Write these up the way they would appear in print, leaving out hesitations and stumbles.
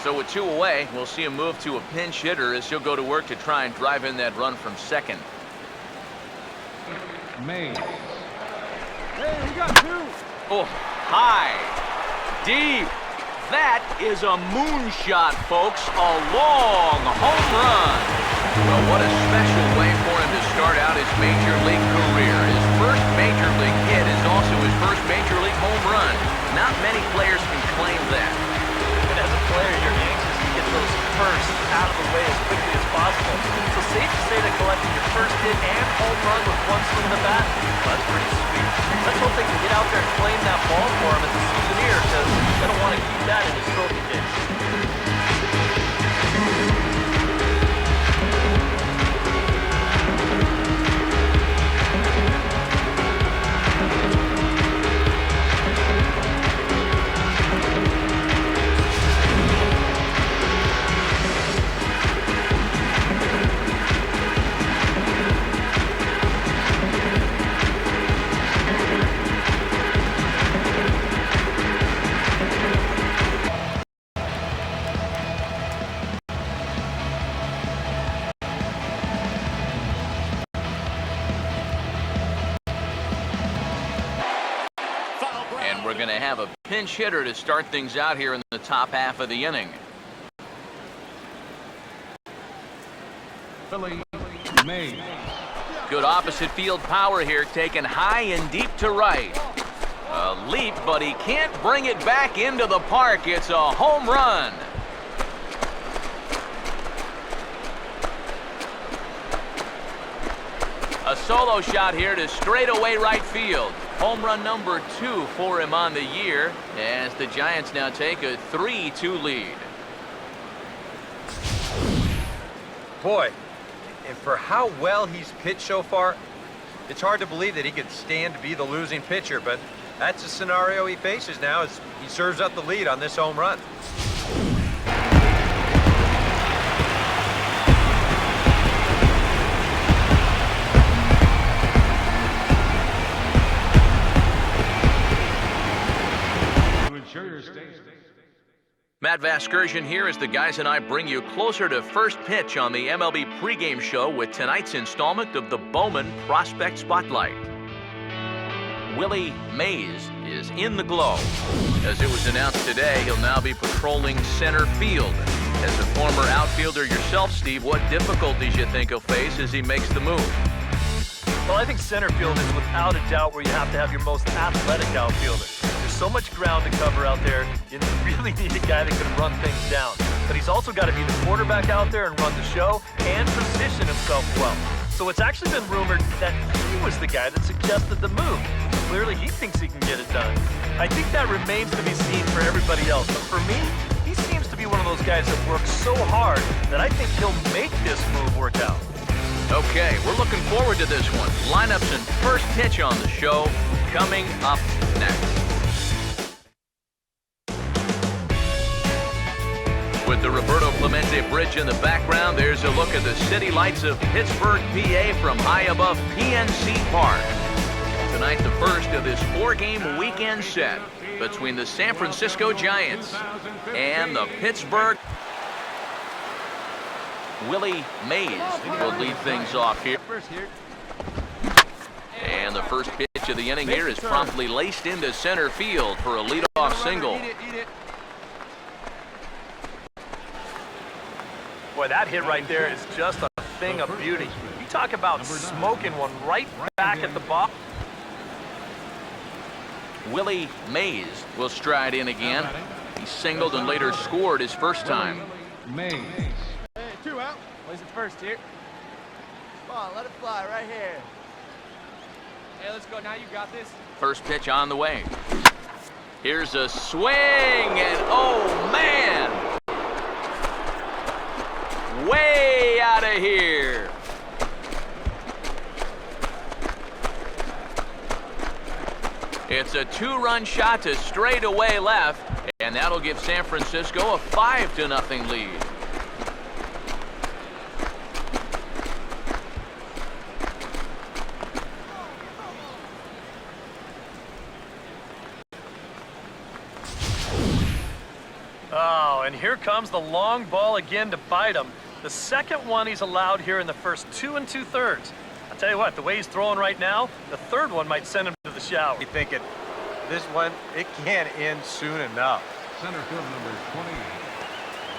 So with 2 away, we'll see him move to a pinch hitter as he'll go to work to try and drive in that run from second. Mays. Hey, we got 2. Oh, high, deep. That is a moonshot, folks. A long home run. Well, what a special way for him to start out his major league career. His first major league hit is also his first major league home run. Not many players can claim that. And as a player, you're anxious to get those firsts out of the way as quickly as possible. So safe to say that collecting your first hit and home run with 1 swing of the bat, well, that's pretty sweet. Let's hope they can get out there and claim that ball for him as a souvenir, because they don't want to keep that in his trophy case. We're going to have a pinch hitter to start things out here in the top half of the inning. Willie. Mays. Good opposite field power here, taken high and deep to right. A leap, but he can't bring it back into the park. It's a home run. A solo shot here to straightaway right field. Home run number 2 for him on the year as the Giants now take a 3-2 lead. Boy, and for how well he's pitched so far, it's hard to believe that he could stand to be the losing pitcher, but that's the scenario he faces now as he serves up the lead on this home run. Matt Vasgersian here as the guys and I bring you closer to first pitch on the MLB pregame show with tonight's installment of the Bowman Prospect Spotlight. Willie Mays is in the glow. As it was announced today, he'll now be patrolling center field. As a former outfielder yourself, Steve, what difficulties you think he'll face as he makes the move? Well, I think center field is without a doubt where you have to have your most athletic outfielder. There's so much ground to cover out there, you really need a guy that can run things down. But he's also got to be the quarterback out there and run the show and position himself well. So it's actually been rumored that he was the guy that suggested the move. Clearly, he thinks he can get it done. I think that remains to be seen for everybody else. But for me, he seems to be one of those guys that works so hard that I think he'll make this move work out. Okay, we're looking forward to this one. Lineups and first pitch on the show coming up next. With the Roberto Clemente Bridge in the background, there's a look at the city lights of Pittsburgh, PA from high above PNC Park. Tonight, the first of this 4-game weekend set between the San Francisco Giants and the Pittsburgh. Willie Mays will lead things off here. And the first pitch of the inning here is promptly laced into center field for a leadoff single. Boy, that hit right there is just a thing of beauty. You talk about smoking one right back at the ball. Willie Mays will stride in again. He singled and later scored his first time. Mays. Hey, 2 out. Where's it first here? Come on, let it fly right here. Hey, let's go. Now you got this. First pitch on the way. Here's a swing, and oh man! Way out of here. It's a 2-run shot to straightaway left, and that'll give San Francisco a 5-0 lead. Oh, and here comes the long ball again to bite him. The second one he's allowed here in the first 2 2/3. I'll tell you what, the way he's throwing right now, the third one might send him to the shower. You thinking, this one, it can't end soon enough. Center field number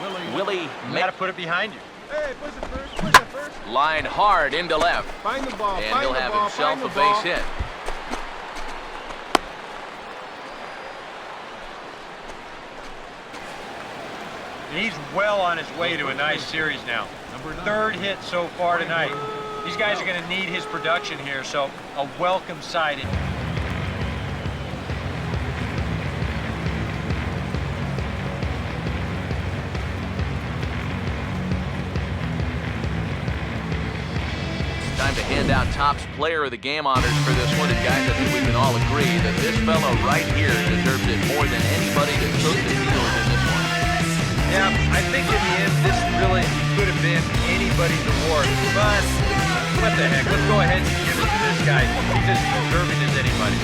20, Willie You gotta put it behind you. Hey, push it first, push it first. line hard into left, Find the ball, and find he'll the have ball, himself find a the ball. base hit. He's well on his way to a nice series now. number 9. Third hit so far tonight. These guys are going to need his production here, so a welcome sighting. Time to hand out Topps Player of the Game honors for this one. And guys, I think we can all agree that this fellow right here deserves it more than anybody that took the field in this one. Yeah, I think in the end, this really could have been anybody's award, but what the heck, let's go ahead and give it to this guy. He's as deserving as anybody.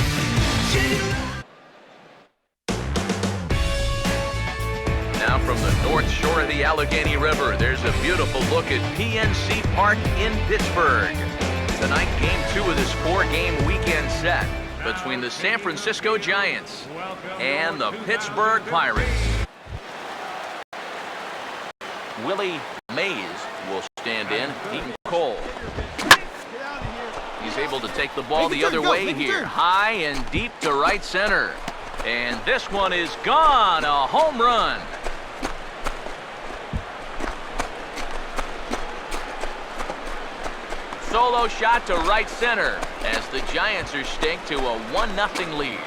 Now from the north shore of the Allegheny River, there's a beautiful look at PNC Park in Pittsburgh. Tonight, game 2 of this 4-game weekend set between the San Francisco Giants and the Pittsburgh Pirates. Willie Mays will stand in. Heaton Cole. He's able to take the ball the other way here. High and deep to right center. And this one is gone. A home run. Solo shot to right center as the Giants are stink to a 1-0 lead.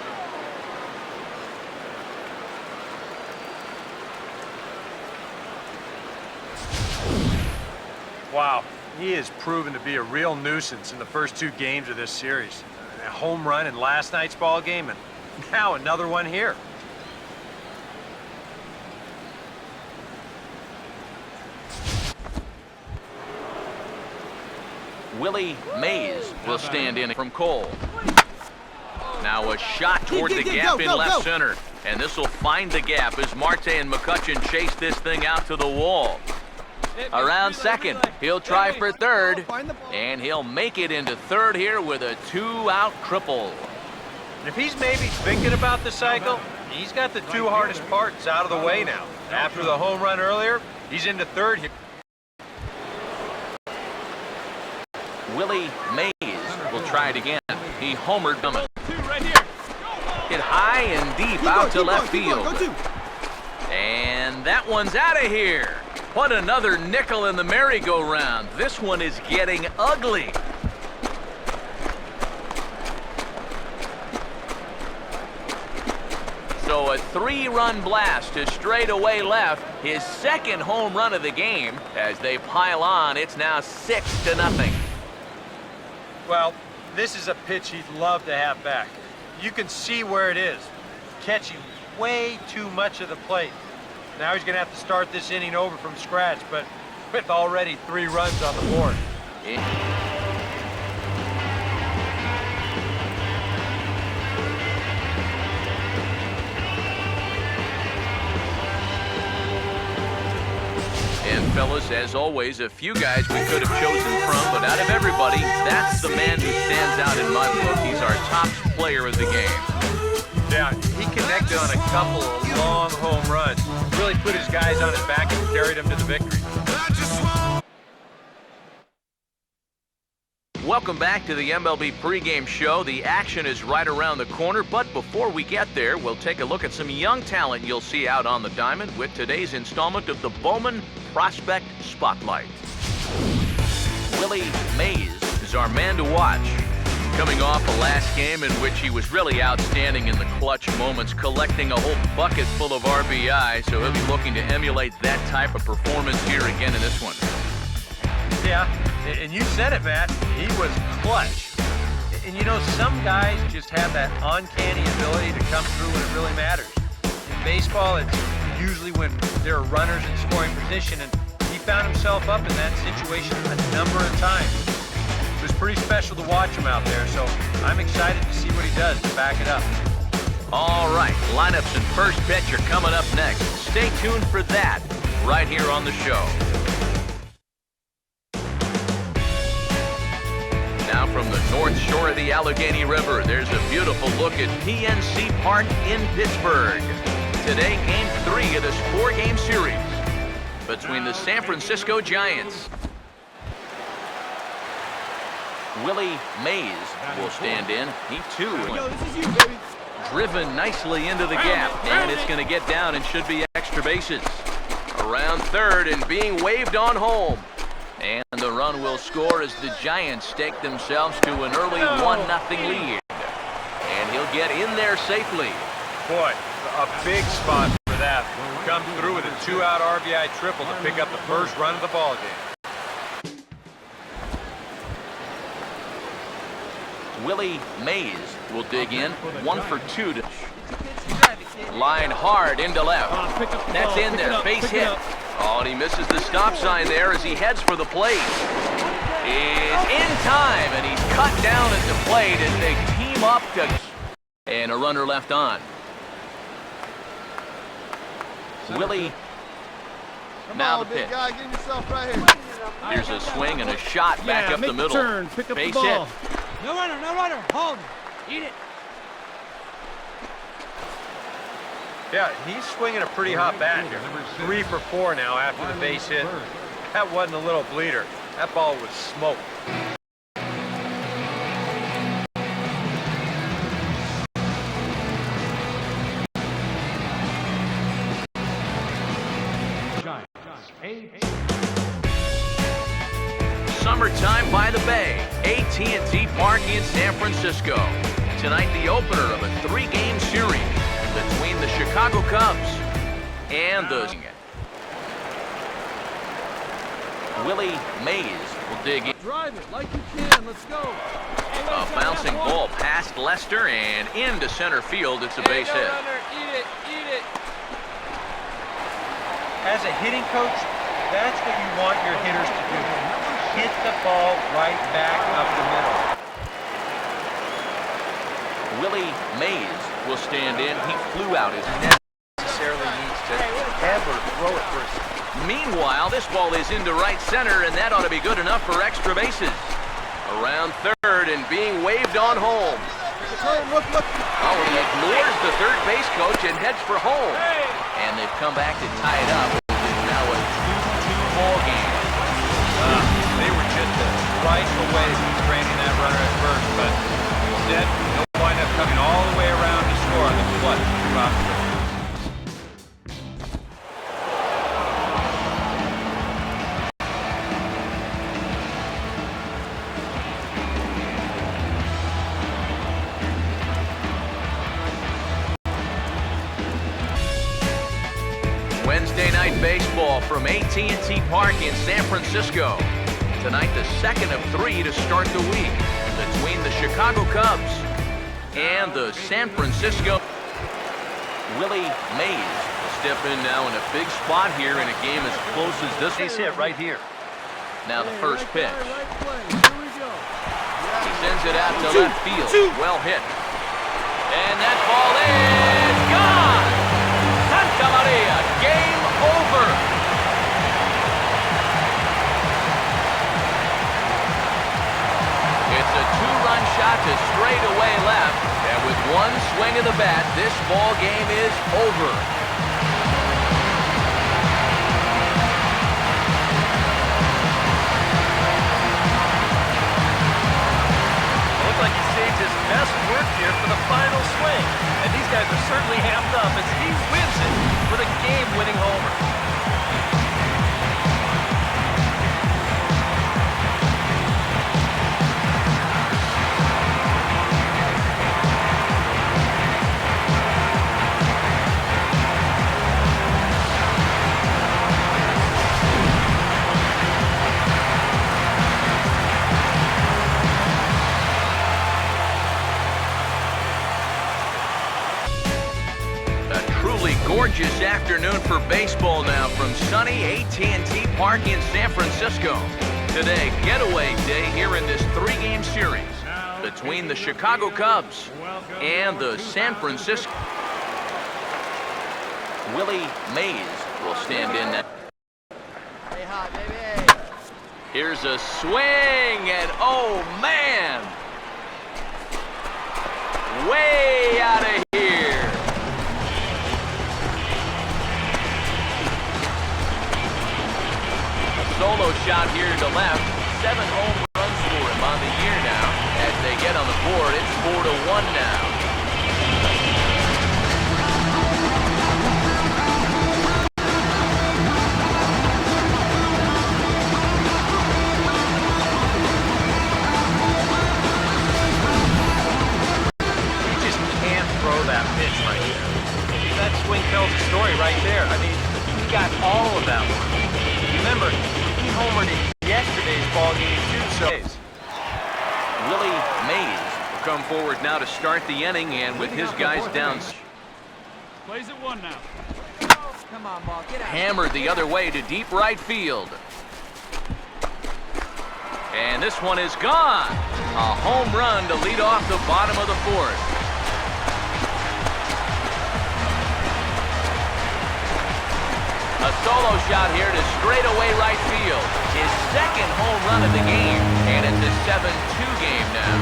Wow, he has proven to be a real nuisance in the first 2 games of this series. A home run in last night's ball game, and now another one here. Willie Mays will stand in from Cole. Now a shot toward the gap in left center. And this will find the gap as Marte and McCutcheon chase this thing out to the wall. Around second, he'll try for third, and he'll make it into third here with a 2-out triple. And if he's maybe thinking about the cycle, he's got the 2 hardest parts out of the way now. After the home run earlier, he's into third here. Willie Mays will try it again. He homered them. Right here. Hit high and deep out to left field. And that one's out of here. What another nickel in the merry-go-round. This one is getting ugly. So a 3-run blast to straightaway left. His second home run of the game. As they pile on, it's now 6-0. Well, this is a pitch he'd love to have back. You can see where it is. Catching way too much of the plate. Now he's going to have to start this inning over from scratch, but with already 3 runs on the board. And fellas, as always, a few guys we could have chosen from, but out of everybody, that's the man who stands out in my book. He's our top player of the game. Yeah, he connected on a couple of long home runs. Really put his guys on his back and carried them to the victory. Welcome back to the MLB pregame show. The action is right around the corner, but before we get there, we'll take a look at some young talent you'll see out on the diamond with today's installment of the Bowman Prospect Spotlight. Willie Mays is our man to watch. Coming off a last game in which he was really outstanding in the clutch moments, collecting a whole bucket full of RBI, so he'll be looking to emulate that type of performance here again in this one. Yeah, and you said it, Matt. He was clutch. And you know, some guys just have that uncanny ability to come through when it really matters. In baseball, it's usually when there are runners in scoring position, and he found himself up in that situation a number of times. It was pretty special to watch him out there, so I'm excited to see what he does to back it up. All right, lineups and first pitch are coming up next. Stay tuned for that right here on the show. Now from the north shore of the Allegheny River, there's a beautiful look at PNC Park in Pittsburgh. Today, Game 3 of this 4-game series between the San Francisco Giants. Willie Mays will stand in. He too driven nicely into the gap, and it's going to get down and should be extra bases. Around third and being waved on home. And the run will score as the Giants stake themselves to an early 1-0 lead. And he'll get in there safely. Boy, a big spot for that. Come through with a 2-out RBI triple to pick up the first run of the ball game. Willie Mays will dig in. 1 for 2 to line hard into left. That's in there. Base hit. Oh, and he misses the stop sign there as he heads for the plate. Is in time, and he's cut down at the plate as they team up to... And a runner left on. Willie, now the pitch. Here's a swing and a shot back up the middle. Base hit. No runner. Hold. Eat it. Yeah, he's swinging a pretty hot bat here. 3 for 4 now after the base hit. That wasn't a little bleeder. That ball was smoked. Summertime by the Bay, AT&T Park in San Francisco. Tonight, the opener of a 3-game series between the Chicago Cubs and the... Willie Mays will dig in. Drive it like you can. Let's go. A bouncing ball past Lester and into center field. It's a base hit. Eat it. As a hitting coach, that's what you want your hitters to do. Hit the ball right back up the middle. Willie Mays will stand in. He flew out his Necessarily needs to ever throw it for us. Meanwhile, this ball is into right center, and that ought to be good enough for extra bases. Around third and being waved on home. Look. Oh, he ignores the third base coach and heads for home. And they've come back to tie it up. It's now a 2-2 ball game. They were just right away from training that runner at first, but instead, they'll wind up coming all the way around to score on the clutch throughout the game. Wednesday night baseball from AT&T Park in San Francisco. Tonight, the second of 3 to start the week between the Chicago Cubs and the San Francisco. Willie Mays will step in now in a big spot here in a game as close as this. Base hit right here. Now the first pitch. He sends it out to left field. Well hit. And that ball is gone! Santa Maria, game over. It's a 2-run shot to straightaway left, and with one swing of the bat, this ball game is over. Looks like he saved his best work here for the final swing. And these guys are certainly amped up as he wins it with a game-winning homer. Gorgeous afternoon for baseball now from sunny AT&T Park in San Francisco. Today, getaway day here in this 3-game series between the Chicago Cubs and the San Francisco. Willie Mays will stand in. Hey, hot, baby. Here's a swing, and oh man! Way out of here. A solo shot here to left. 7 home runs for him on the year now. As they get on the board, it's 4-1 now. That pitch right there. That swing tells a story right there. I mean, he got all of that one. Remember, he homered in yesterday's ball game too, so. Willie Mays will come forward now to start the inning, and with his guys down. Plays at 1 now. Come on, ball, get out. Hammered the other way to deep right field. And this one is gone. A home run to lead off the bottom of the 4th. A solo shot here to straightaway right field. His 2nd home run of the game, and it's a 7-2 game now.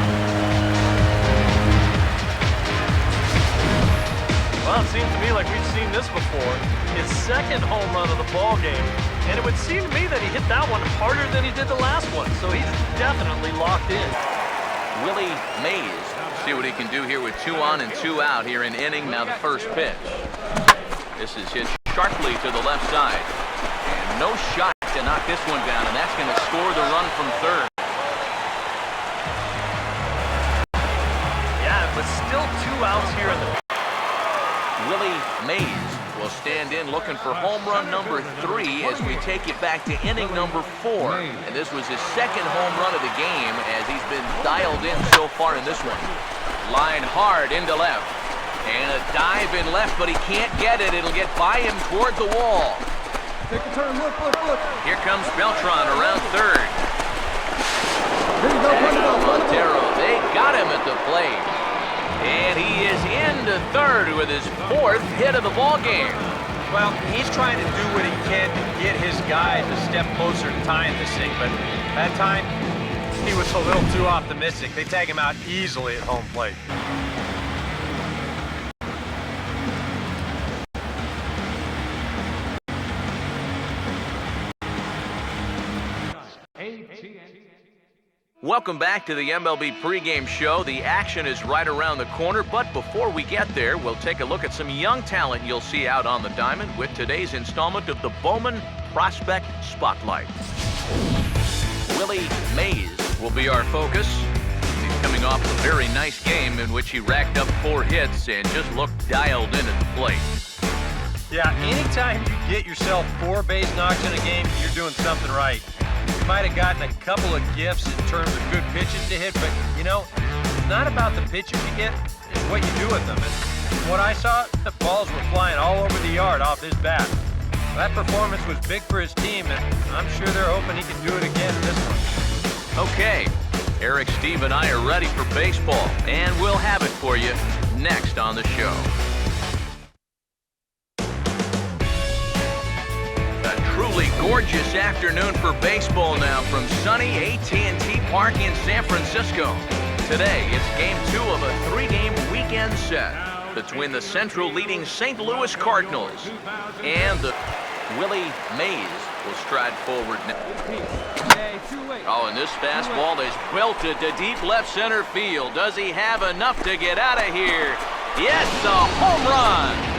Well, it seems to me like we've seen this before. His 2nd home run of the ball game, and it would seem to me that he hit that one harder than he did the last one, so he's definitely locked in. Willie Mays, see what he can do here with 2 on and 2 out here in inning. Now the first pitch. This is hit sharply to the left side, and no shot to knock this one down, and that's going to score the run from 3rd. Yeah, but still 2 outs here in the. Willie Mays will stand in looking for home run number 3 as we take it back to inning number 4. And this was his 2nd home run of the game as he's been dialed in so far in this one. Line hard into left. And a dive in left, but he can't get it. It'll get by him toward the wall. Take a turn, look, look, look. Here comes Beltran around 3rd. Here you go, run it up, run it up. Montero, they got him at the plate. And he is into 3rd with his 4th hit of the ball game. Well, he's trying to do what he can to get his guys a step closer to tying this thing, but that time, he was a little too optimistic. They tag him out easily at home plate. Welcome back to the MLB pregame show. The action is right around the corner, but before we get there, we'll take a look at some young talent you'll see out on the diamond with today's installment of the Bowman Prospect Spotlight. Willie Mays will be our focus. He's coming off a very nice game in which he racked up 4 hits and just looked dialed in at the plate. Yeah, anytime you get yourself 4 base knocks in a game, you're doing something right. You might have gotten a couple of gifts in terms of good pitches to hit, but, you know, it's not about the pitches you get, it's what you do with them. And from what I saw, the balls were flying all over the yard off his bat. That performance was big for his team, and I'm sure they're hoping he can do it again in this one. Okay, Eric, Steve, and I are ready for baseball, and we'll have it for you next on the show. Truly gorgeous afternoon for baseball now from sunny AT&T Park in San Francisco. Today, it's game 2 of a 3-game weekend set between the Central leading St. Louis Cardinals and the Willie Mays will stride forward now. Hey, too late. Oh, and this fastball is belted to deep left center field. Does he have enough to get out of here? Yes, a home run!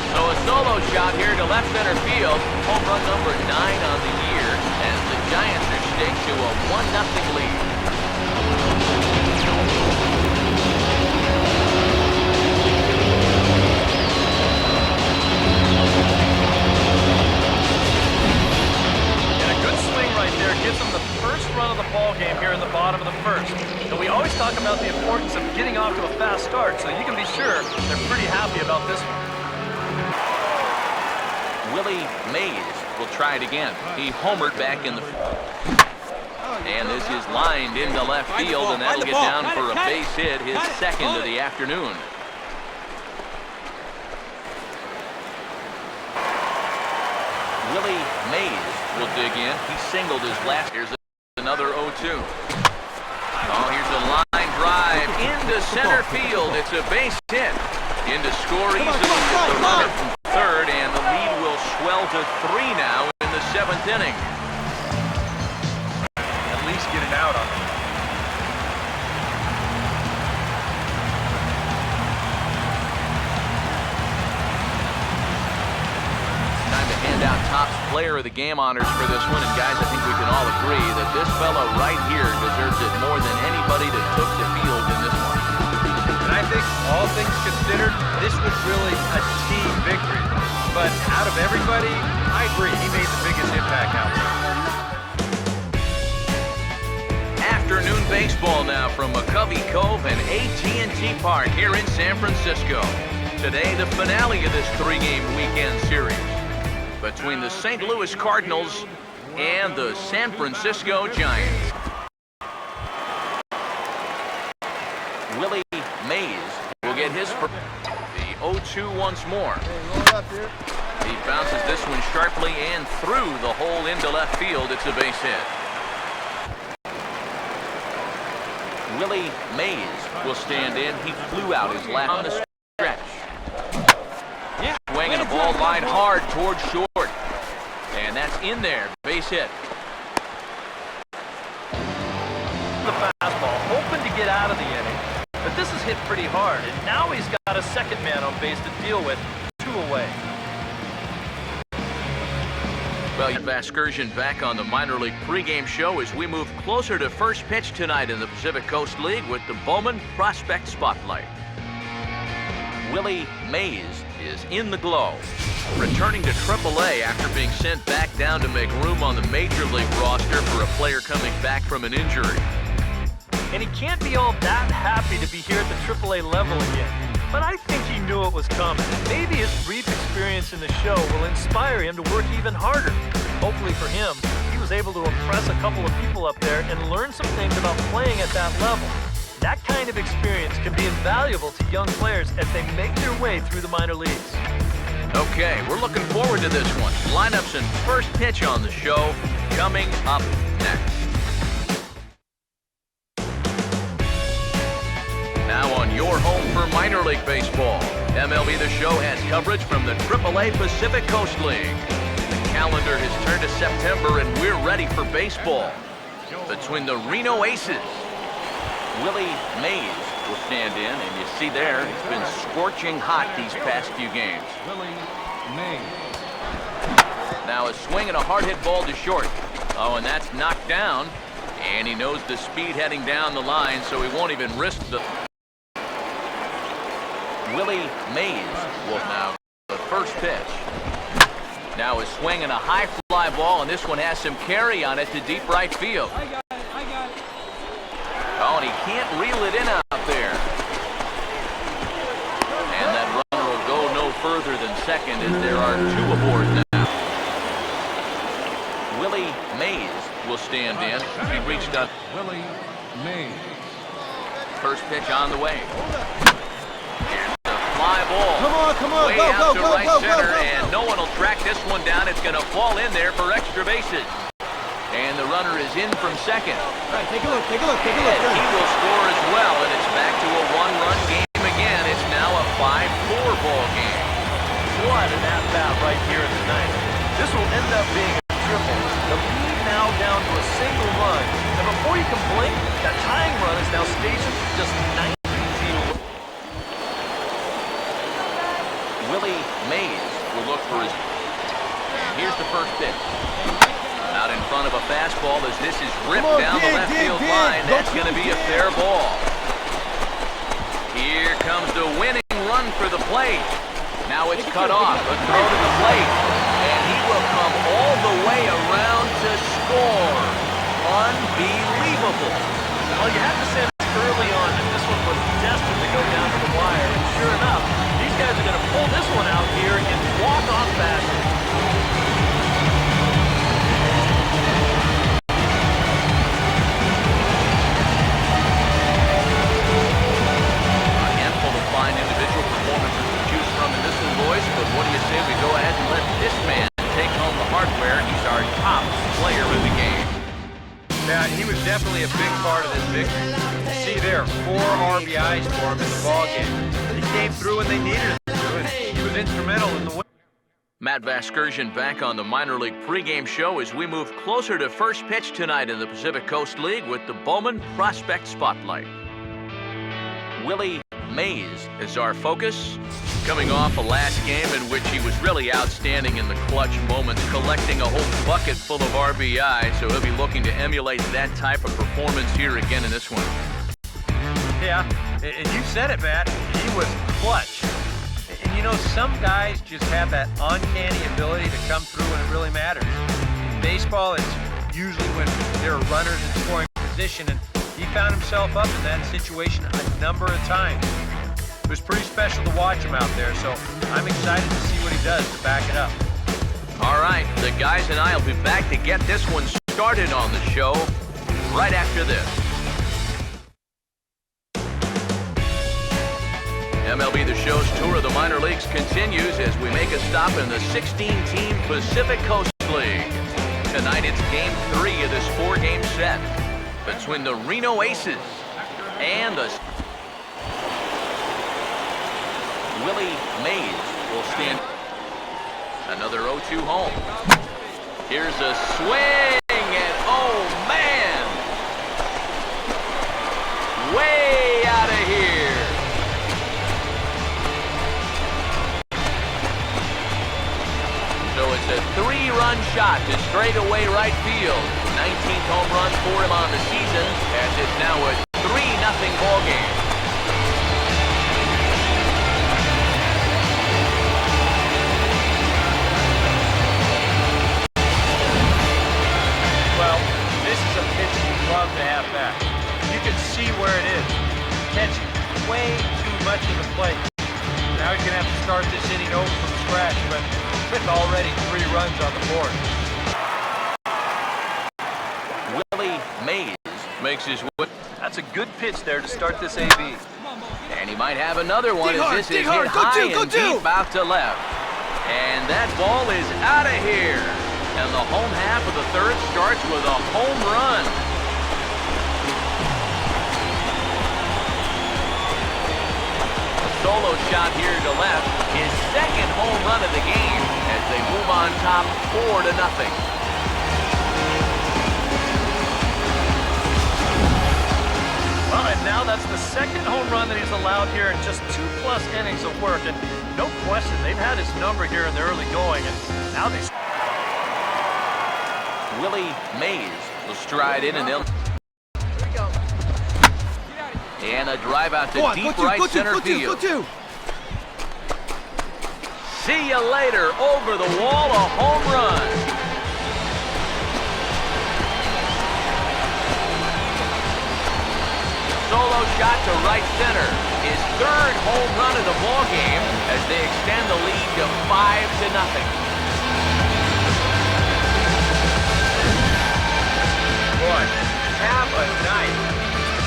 So a solo shot here to left center field. Home run number 9 on the year as the Giants are staked to a 1-0 lead. And a good swing right there gets them the first run of the ball game here in the bottom of the 1st. And we always talk about the importance of getting off to a fast start, so you can be sure they're pretty happy about this one. Willie Mays will try it again. He homered back in the... And this is lined into left field, and that'll get down for a base hit, his second of the afternoon. Willie Mays will dig in. He singled his last. Here's another 0-2. Oh, here's a line drive into center field. It's a base hit. Into score easily with the runner from third, and the lead will swell to 3 now in the 7th inning. At least get it out on him. Time to hand out Topps Player of the Game honors for this one, and guys, I think we can all agree that this fellow right here deserves it more than anybody that took the field in this one. And I think, all things considered, this was really a team victory. But out of everybody, I agree, he made the biggest impact out there. Afternoon baseball now from McCovey Cove and AT&T Park here in San Francisco. Today, the finale of this 3-game weekend series between the St. Louis Cardinals and the San Francisco Giants. Willie Mays will get his first. The 0-2 once more. He bounces this one sharply and through the hole into left field. It's a base hit. Willie Mays will stand in. He flew out his last on the stretch. Swinging a ball line hard towards short. And that's in there. Base hit. The fastball, hoping to get out of the inning. But this is hit pretty hard, and now he's got a second man on base to deal with. 2 away. Well, Vasgersian back on the minor league pregame show as we move closer to first pitch tonight in the Pacific Coast League with the Bowman Prospect Spotlight. Willie Mays is in the glow, returning to AAA after being sent back down to make room on the Major League roster for a player coming back from an injury. And he can't be all that happy to be here at the AAA level again. But I think he knew it was coming. Maybe his brief experience in the show will inspire him to work even harder. Hopefully for him, he was able to impress a couple of people up there and learn some things about playing at that level. That kind of experience can be invaluable to young players as they make their way through the minor leagues. Okay, we're looking forward to this one. Lineups and first pitch on the show coming up next. Now on your home for minor league baseball, MLB The Show has coverage from the AAA Pacific Coast League. The calendar has turned to September and we're ready for baseball. Between the Reno Aces, Willie Mays will stand in, and you see there, it's been scorching hot these past few games. Willie Mays. Now a swing and a hard hit ball to short. Oh, and that's knocked down, and he knows the speed heading down the line, so he won't even risk the... Willie Mays will now the first pitch. Now a swing and a high fly ball, and this one has some carry on it to deep right field. I got it. Oh, and he can't reel it in out there. And that runner will go no further than second as there are 2 aboard now. Willie Mays will stand in. He reached up. Willie Mays. First pitch on the way. Fly ball. Come on, way go, out to go, right go, center, go. and no one will track this one down. It's going to fall in there for extra bases. And the runner is in from second. All right, take a look. And he will score as well, and it's back to a 1-run game again. It's now a 5-4 ball game. What an at-bat right here in the ninth. This will end up being a triple. The lead now down to a single run. And before you can blink, that tying run is now stationed just 19 feet away. Willie Mays will look for his... And here's the first pitch. Out in front of a fastball as this is ripped down the left field line. That's going to be a fair ball. Here comes the winning run for the plate. Now it's cut off. A throw to the plate. And he will come all the way around to score. Unbelievable. Well, you have to say early on that this one was destined to go down to the wire. And sure enough, these guys are going to pull this one out here in walk-off fashion. there, 4 RBIs for him in the ballgame. He came through when they needed him to, and he was instrumental in the win. Matt Vasgersian back on the minor league pregame show as we move closer to first pitch tonight in the Pacific Coast League with the Bowman Prospect Spotlight. Willie Mays is our focus, coming off a last game in which he was really outstanding in the clutch moments, collecting a whole bucket full of RBI, so he'll be looking to emulate that type of performance here again in this one. Yeah, and you said it, Matt. He was clutch. And you know, some guys just have that uncanny ability to come through when it really matters. In baseball, it's usually when there are runners in scoring position, and he found himself up in that situation a number of times. It was pretty special to watch him out there, so I'm excited to see what he does to back it up. All right, the guys and I will be back to get this one started on the show right after this. MLB The Show's tour of the minor leagues continues as we make a stop in the 16-team Pacific Coast League. Tonight it's Game 3 of this 4-game set between the Reno Aces and the Willie Mays will stand. Another 0-2 home. Here's a swing, and oh man! Way out of here! So it's a 3-run shot to straightaway right field. 19th home run for him on the season, as it's now a 3-0 ball game. Well, this is a pitch you'd love to have back. You can see where it is. Catching way too much of the plate. Now he's going to have to start this inning over from scratch, but with already 3 runs on the board. Willie Mays makes his way. That's a good pitch there to start this AB. And he might have another one as this is hit high and deep out to left. And that ball is out of here. And the home half of the third starts with a home run. A solo shot here to left. His second home run of the game as they move on top 4-0. Well, and now that's the second home run that he's allowed here in just 2+ innings of work. And no question, they've had his number here in the early going, and now they... Willie Mays will stride in and they'll... Here we go. And a drive out to deep right center field. See you later. Over the wall, a home run. Solo shot to right center. His 3rd home run of the ball game as they extend the lead to 5-0. Boy, have a night.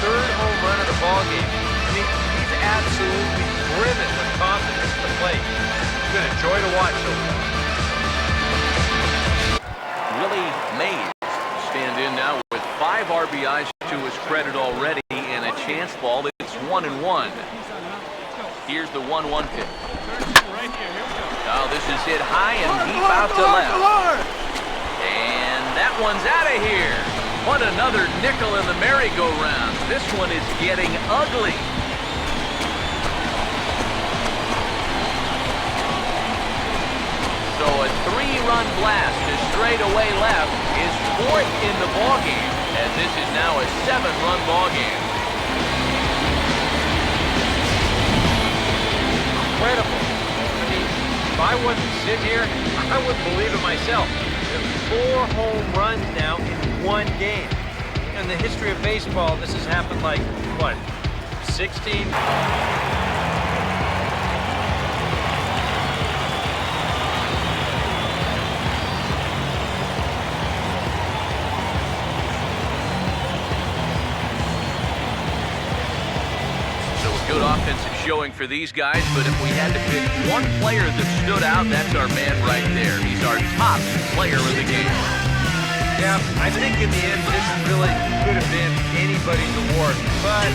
3rd home run of the ballgame. I mean, he's absolutely brimming with confidence at the plate. It's been a joy to watch so far. Willie Mays stand in now with 5 RBIs to his credit already and a chance ball. It's 1-1. Here's the 1-1 pitch. Now this is hit high and deep out to left. And that one's out of here. What another nickel in the merry-go-round. This one is getting ugly. So a 3-run blast to straightaway left is 4th in the ballgame, as this is now a 7-run ballgame. Incredible. I mean, if I wasn't sitting here, I wouldn't believe it myself. 4 home runs now in 1 game. In the history of baseball, this has happened like, what, 16? Good offensive showing for these guys, but if we had to pick one player that stood out, that's our man right there. He's our top player of the game. Yeah, I think in the end, this really could have been anybody's award. But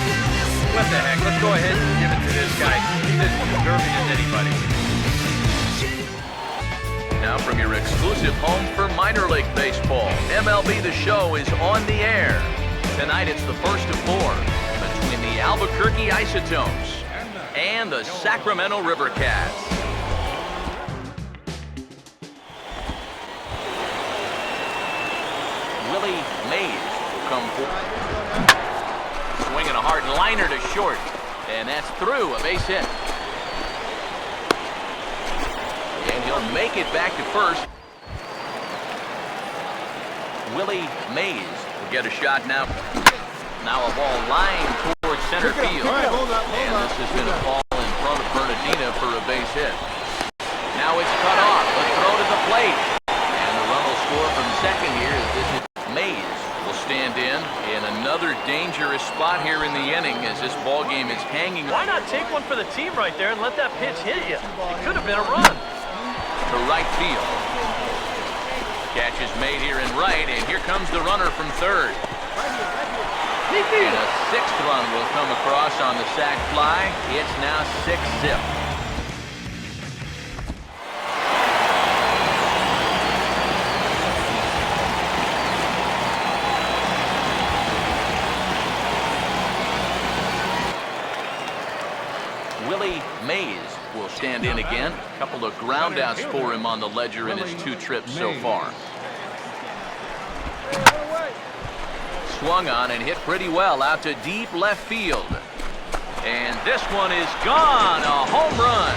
what the heck? Let's go ahead and give it to this guy. He's as deserving as anybody. Now from your exclusive home for minor league baseball, MLB The Show is on the air. Tonight it's the first of four between the Albuquerque Isotopes and the Sacramento River Cats. Willie Mays will come forward. Swinging a hard liner to short, and that's through, a base hit. And he'll make it back to first. Willie Mays will get a shot now. Now a ball lined towards center field. And this has been a ball in front of Bernardina for a base hit. Now it's cut off. A throw to the plate. And the run will score from second here as this is Mays will stand in another dangerous spot here in the inning as this ball game is hanging. Why not take one for the team right there and let that pitch hit you? It could have been a run. To right field. Catch is made here in right, and here comes the runner from third. And a sixth run will come across on the sac fly. It's now 6-zip. Willie Mays will stand in again. A couple of groundouts for him on the ledger in his 2 trips so far. Swung on and hit pretty well out to deep left field. And this one is gone, a home run.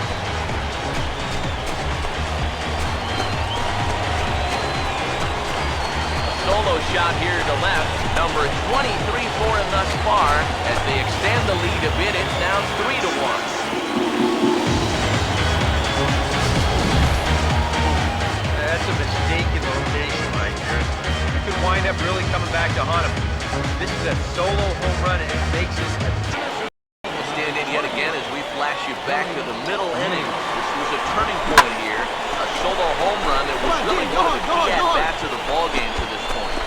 A solo shot here to left, number 23 for him thus far. As they extend the lead a bit, it's now 3-1. That's a mistaken rotation right here. You could wind up really coming back to haunt him. This is a solo home run, and it makes us We'll stand in yet again as we flash you back to the middle inning. This was a turning point here. A solo home run that was really one of the key at-bats of the ballgame to this point.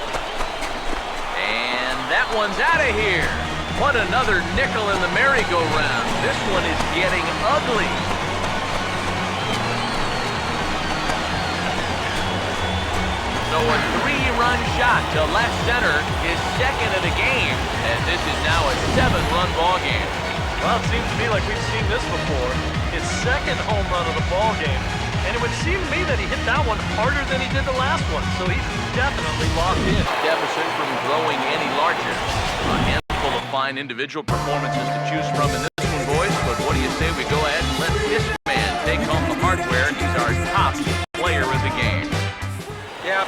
And that one's out of here. What another nickel in the merry-go-round. This one is getting ugly. So a 3-run shot to left center is second of the game, and this is now a 7-run ball game. Well, it seems to me like we've seen this before. His second home run of the ball game, and it would seem to me that he hit that one harder than he did the last one, so he's definitely locked in. Deficit from growing any larger. A handful of fine individual performances to choose from in this one, boys, but what do you say we go ahead and let this man take home the hardware? He's our top player of the game. yeah.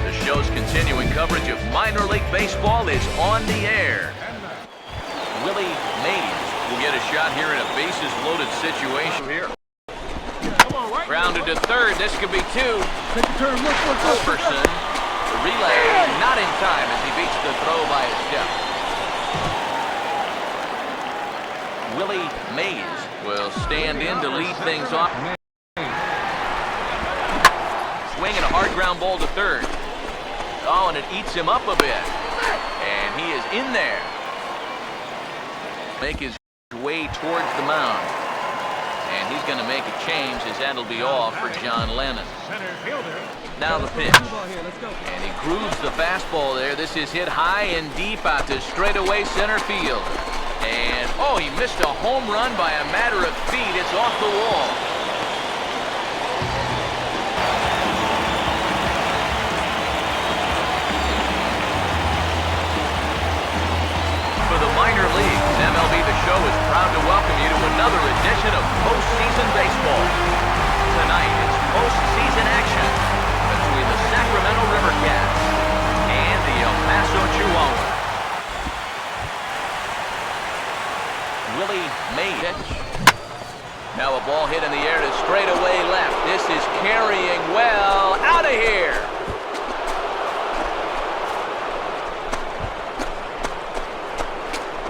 The show's continuing coverage of minor league baseball is on the air. Willie Mays will get a shot here in a bases-loaded situation here. Grounded to third. This could be 2. Take a turn, look. Jefferson, the relay, not in time as he beats the throw by a step. Willie Mays will stand in to lead things off. Swinging a hard ground ball to third. Oh, and it eats him up a bit. And he is in there. Make his way towards the mound. And he's going to make a change as that'll be off for John Lennon. Now the pitch. And he grooves the fastball there. This is hit high and deep out to straightaway center field. And, oh, he missed a home run by a matter of feet. It's off the wall. For the minor leagues, MLB The Show is proud to welcome you to another edition of postseason baseball. Tonight, it's postseason action between the Sacramento River Cats and the El Paso Chihuahuas. Willie Mays. Now a ball hit in the air to straightaway left. This is carrying well. Out of here.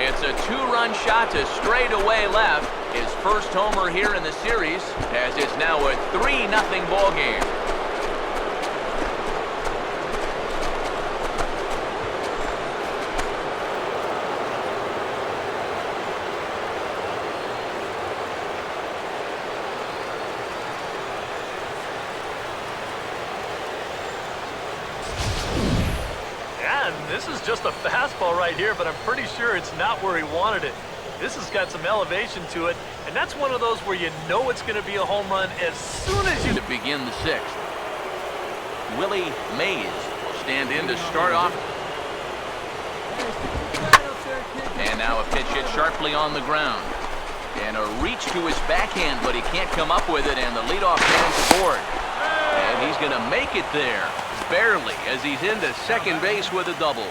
It's a 2-run shot to straightaway left. His first homer here in the series, as it's now a 3-0 ball game. is just a fastball right here, but I'm pretty sure it's not where he wanted it. This has got some elevation to it, and that's one of those where you know it's going to be a home run as soon as you... To begin the sixth. Willie Mays will stand in to start off. And now a pitch hit sharply on the ground. And a reach to his backhand, but he can't come up with it, and the leadoff man's aboard. And he's going to make it there, barely, as he's into second base with a double.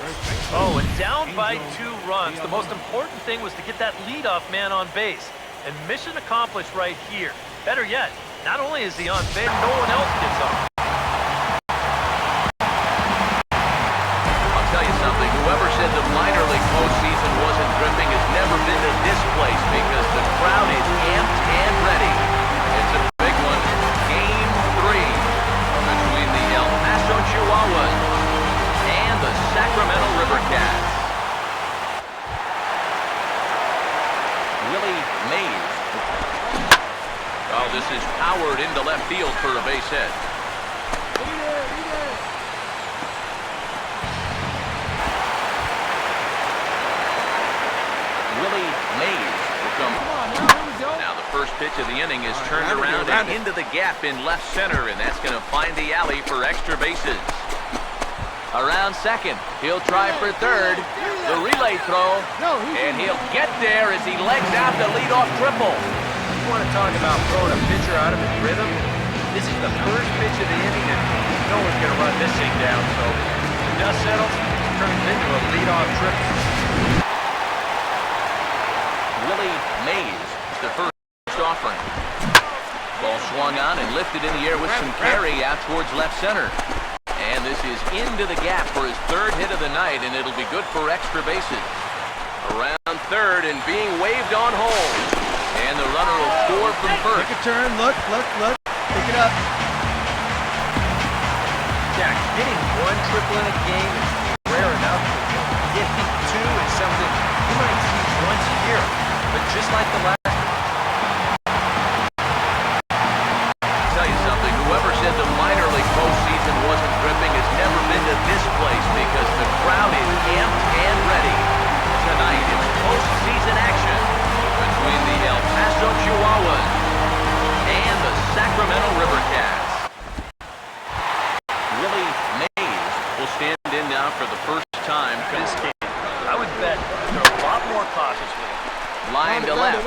Oh, and down by 2 runs. The most important thing was to get that leadoff man on base. And mission accomplished right here. Better yet, not only is he on base, no one else gets on. I'll tell you something, whoever said the minor league postseason wasn't dripping has never been to this place, because the crowd is amped and ready. It's a big one. Game 3 between the El Paso Chihuahuas and the Sacramento River Cats. Willie Mays. Oh, this is powered into left field for a base hit. Willie Mays will come. Now the first pitch of the inning is turned around and into the gap in left center, and that's going to find the alley for extra bases. Around second, he'll try for third. The relay throw, and he'll get there as he legs out the leadoff triple. You want to talk about throwing a pitcher out of his rhythm? This is the first pitch of the inning, and no one's going to run this thing down. So the dust settles, turns into a leadoff triple. Willie Mays, the first offering. Ball swung on and lifted in the air with some carry out towards left center. And this is into the gap for his third hit of the night, and it'll be good for extra bases. Around third and being waved on home. And the runner will score from first. Take a turn, look. Pick it up. Yeah, getting 1 triple in a game is rare enough. Getting 2 is something you might see once a year. But just like the last... I'll tell you something, whoever said the minor league postseason wasn't dripping has never been to this place, because the crowd is amped and ready. Tonight it's postseason action between the El Paso Chihuahuas and the Sacramento River Cats. Willie Mays will stand in now for the first time. This game, I would bet they're a lot more cautious with it. Line to left.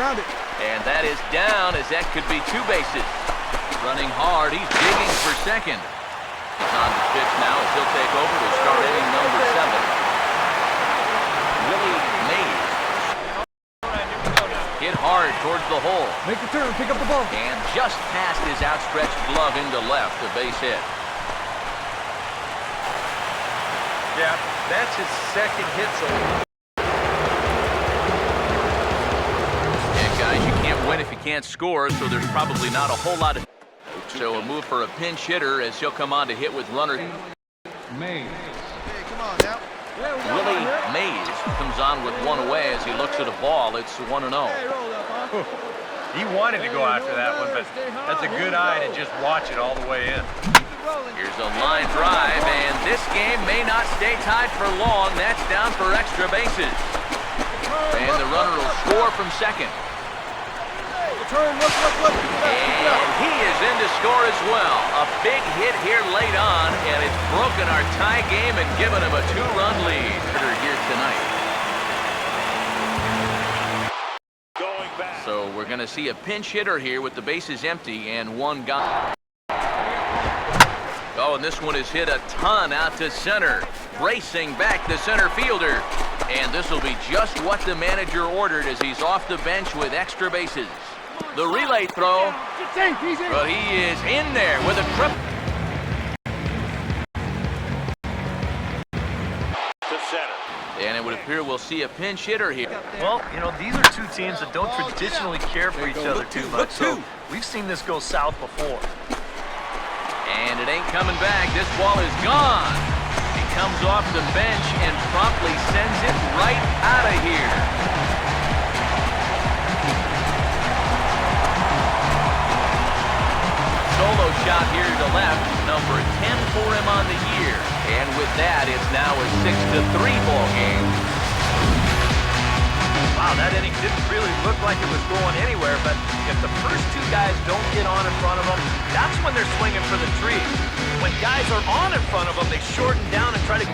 And that is down, as that could be 2 bases. Running hard, he's digging for second. He's on the pitch now as he'll take over to start inning number 7. Willie Mays. Hit hard towards the hole. Make the turn, pick up the ball. And just past his outstretched glove into left, a base hit. Yeah, that's his second hit so far. Guys, you can't win if you can't score, so there's probably not a whole lot of... So a move for a pinch hitter as he'll come on to hit with runner. Mays. Hey, come on now. Willie Mays comes on with 1 away as he looks at a ball. It's 1-0. He wanted to go after that one, but that's a good eye to just watch it all the way in. Here's a line drive, and this game may not stay tied for long. That's down for extra bases. And the runner will score from second. Turn, look. And he is in to score as well. A big hit here late on, and it's broken our tie game and given him a 2-run lead here tonight. So we're going to see a pinch hitter here with the bases empty and 1 guy. Oh, and this one is hit a ton out to center. Racing back the center fielder. And this will be just what the manager ordered as he's off the bench with extra bases. The relay throw, but he is in there with a trip. To center. And it would appear we'll see a pinch hitter here. Well, you know, these are 2 teams that don't traditionally care for each other too much, so we've seen this go south before. And it ain't coming back. This ball is gone. He comes off the bench and promptly sends it right out of here. Solo shot here to left, number 10 for him on the year. And with that, it's now a 6-3 ball game. Wow, that inning didn't really look like it was going anywhere, but if the first two guys don't get on in front of them, that's when they're swinging for the tree. When guys are on in front of them, they shorten down and try to